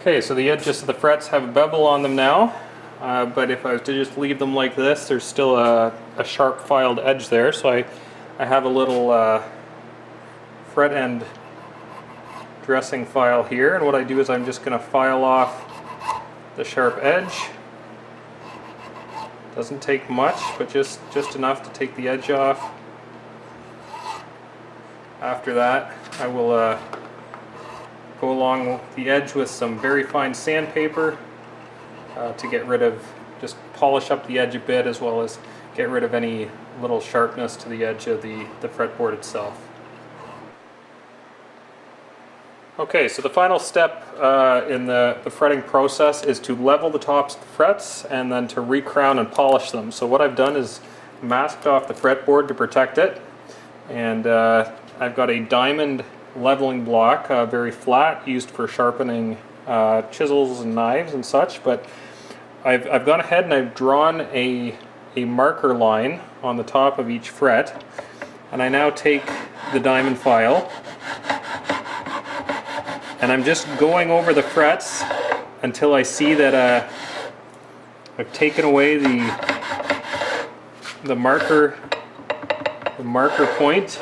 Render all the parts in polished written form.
Okay, so the edges of the frets have a bevel on them now, but if I was to just leave them like this, there's still a sharp filed edge there. So I have a little fret end dressing file here, and what I do is I'm just going to file off the sharp edge. Doesn't take much, but just enough to take the edge off. After that, I will go along the edge with some very fine sandpaper to get rid of, just polish up the edge a bit, as well as get rid of any little sharpness to the edge of the fretboard itself. Okay, so the final step in the fretting process is to level the tops of the frets and then to recrown and polish them. So what I've done is masked off the fretboard to protect it, and I've got a diamond leveling block, very flat, used for sharpening chisels and knives and such, but I've gone ahead and I've drawn a marker line on the top of each fret, and I now take the diamond file and I'm just going over the frets until I see that I've taken away the marker point.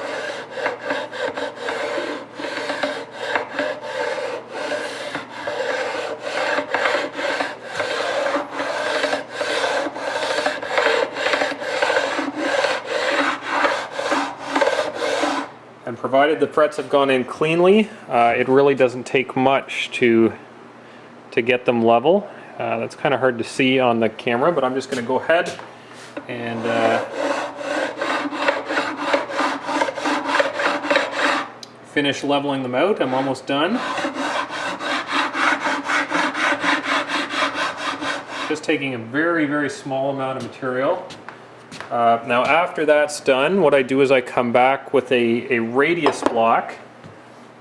And provided the frets have gone in cleanly, it really doesn't take much to get them level. That's kind of hard to see on the camera, but I'm just going to go ahead and finish leveling them out. I'm almost done. Just taking a very, very small amount of material. Now after that's done, what I do is I come back with a radius block,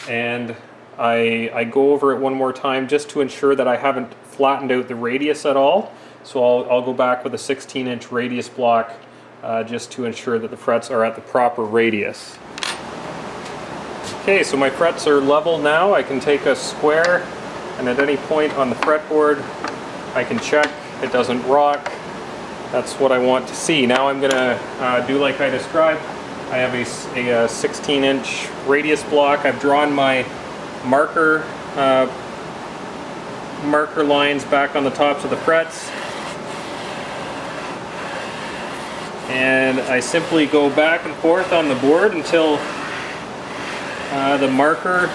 and I go over it one more time just to ensure that I haven't flattened out the radius at all. So I'll go back with a 16-inch radius block just to ensure that the frets are at the proper radius. Okay, so my frets are level now. I can take a square, and at any point on the fretboard I can check it doesn't rock. That's what I want to see. Now I'm going to do like I described. I have a 16-inch radius block. I've drawn my marker lines back on the tops of the frets. And I simply go back and forth on the board until the marker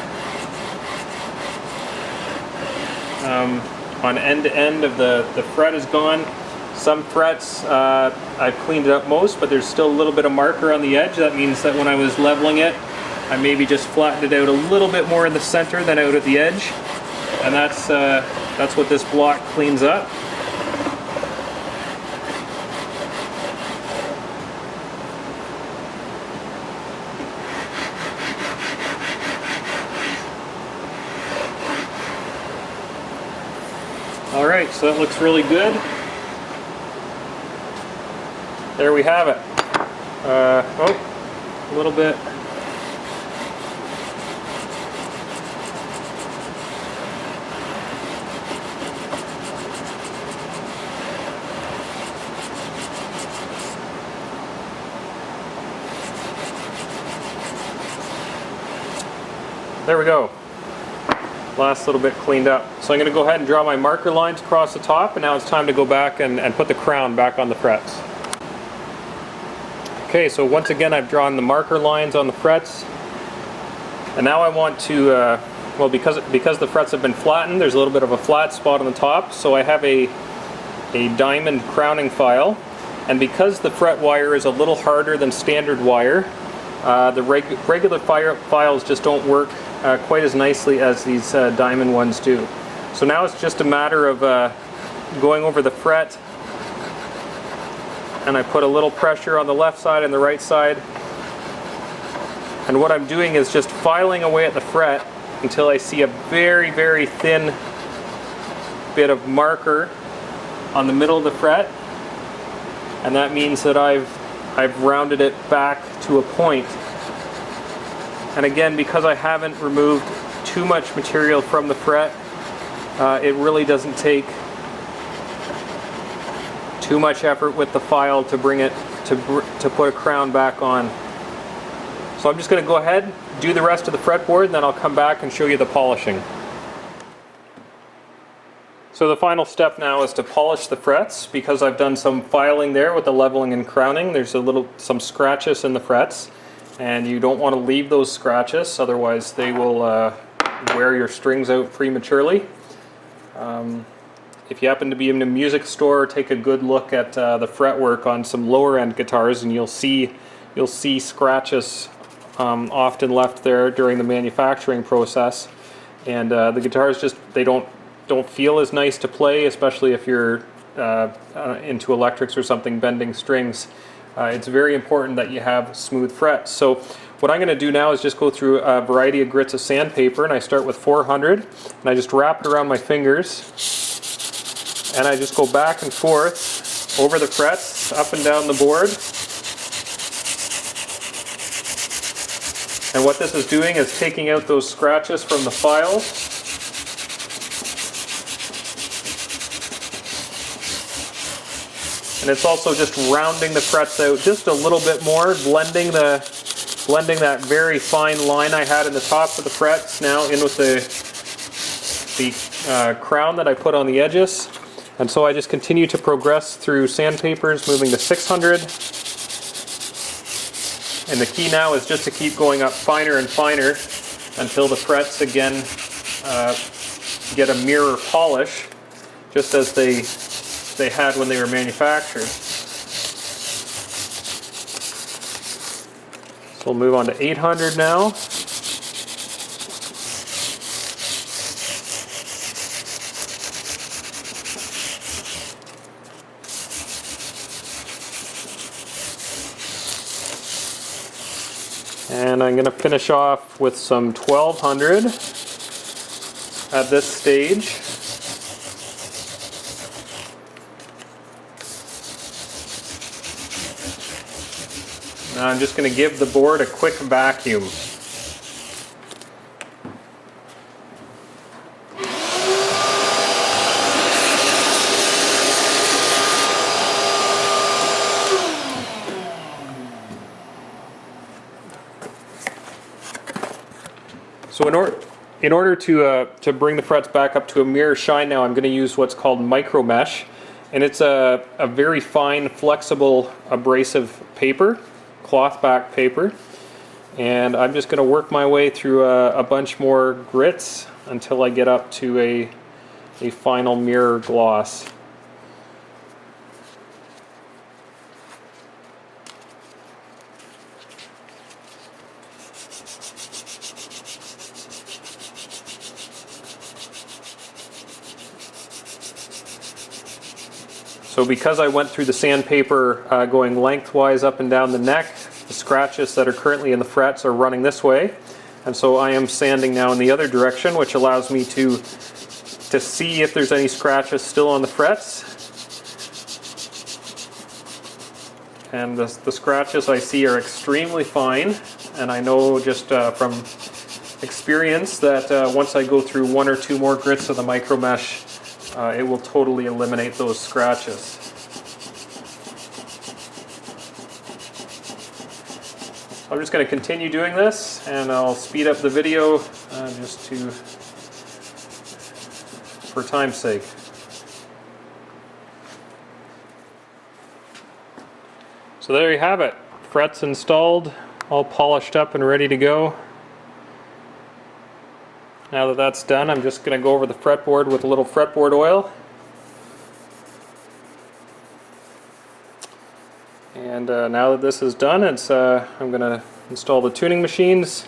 on end to end of the fret is gone. Some frets I've cleaned it up most, but there's still a little bit of marker on the edge. That means that when I was leveling it, I maybe just flattened it out a little bit more in the center than out at the edge, and that's what this block cleans up. All right, so that looks really good. There we have it. Oh, a little bit. There we go. Last little bit cleaned up. So I'm going to go ahead and draw my marker lines across the top, and now it's time to go back and put the crown back on the frets. Okay, so once again I've drawn the marker lines on the frets, and now I want to, well, because the frets have been flattened, there's a little bit of a flat spot on the top, so I have a diamond crowning file, and because the fret wire is a little harder than standard wire, the regular files just don't work quite as nicely as these diamond ones do. So now it's just a matter of going over the fret, and I put a little pressure on the left side and the right side, and what I'm doing is just filing away at the fret until I see a very, very thin bit of marker on the middle of the fret, and that means that I've rounded it back to a point. And again, because I haven't removed too much material from the fret, It really doesn't take too much effort with the file to bring it to put a crown back on. So I'm just going to go ahead, do the rest of the fretboard, and then I'll come back and show you the polishing. So the final step now is to polish the frets. Because I've done some filing there with the leveling and crowning, there's some scratches in the frets, and you don't want to leave those scratches, otherwise they will wear your strings out prematurely. If you happen to be in a music store, take a good look at the fretwork on some lower end guitars, and you'll see scratches often left there during the manufacturing process. And the guitars just don't feel as nice to play, especially if you're into electrics or something, bending strings. It's very important that you have smooth frets. So what I'm going to do now is just go through a variety of grits of sandpaper, and I start with 400, and I just wrap it around my fingers, and I just go back and forth over the frets, up and down the board. And what this is doing is taking out those scratches from the file. And it's also just rounding the frets out just a little bit more, blending that very fine line I had in the tops of the frets now in with the crown that I put on the edges. And so I just continue to progress through sandpapers, moving to 600. And the key now is just to keep going up finer and finer until the frets again get a mirror polish, just as they had when they were manufactured. So we'll move on to 800 now. And I'm going to finish off with some 1200 at this stage. Now I'm just going to give the board a quick vacuum. So in order to bring the frets back up to a mirror shine now, I'm going to use what's called micro mesh, and it's a very fine, flexible, abrasive paper, cloth back paper, and I'm just going to work my way through a bunch more grits until I get up to a final mirror gloss. So because I went through the sandpaper going lengthwise up and down the neck, the scratches that are currently in the frets are running this way. And so I am sanding now in the other direction, which allows me to see if there's any scratches still on the frets. And the scratches I see are extremely fine, and I know just from experience that once I go through one or two more grits of the micro mesh, it will totally eliminate those scratches. I'm just going to continue doing this, and I'll speed up the video just for time's sake. So there you have it. Frets installed, all polished up and ready to go. Now that that's done, I'm just going to go over the fretboard with a little fretboard oil. And now that this is done, I'm going to install the tuning machines,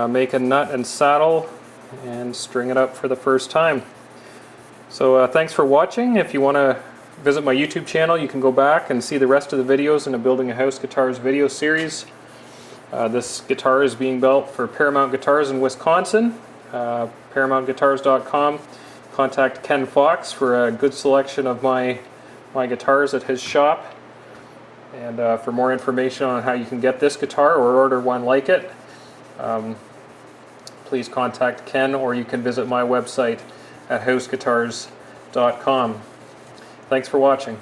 make a nut and saddle, and string it up for the first time. So thanks for watching. If you want to visit my YouTube channel, you can go back and see the rest of the videos in the Building a House Guitars video series. This guitar is being built for Paramount Guitars in Wisconsin. ParamountGuitars.com. Contact Ken Fox for a good selection of my guitars at his shop. And for more information on how you can get this guitar or order one like it, please contact Ken, or you can visit my website at houseguitars.com. Thanks for watching.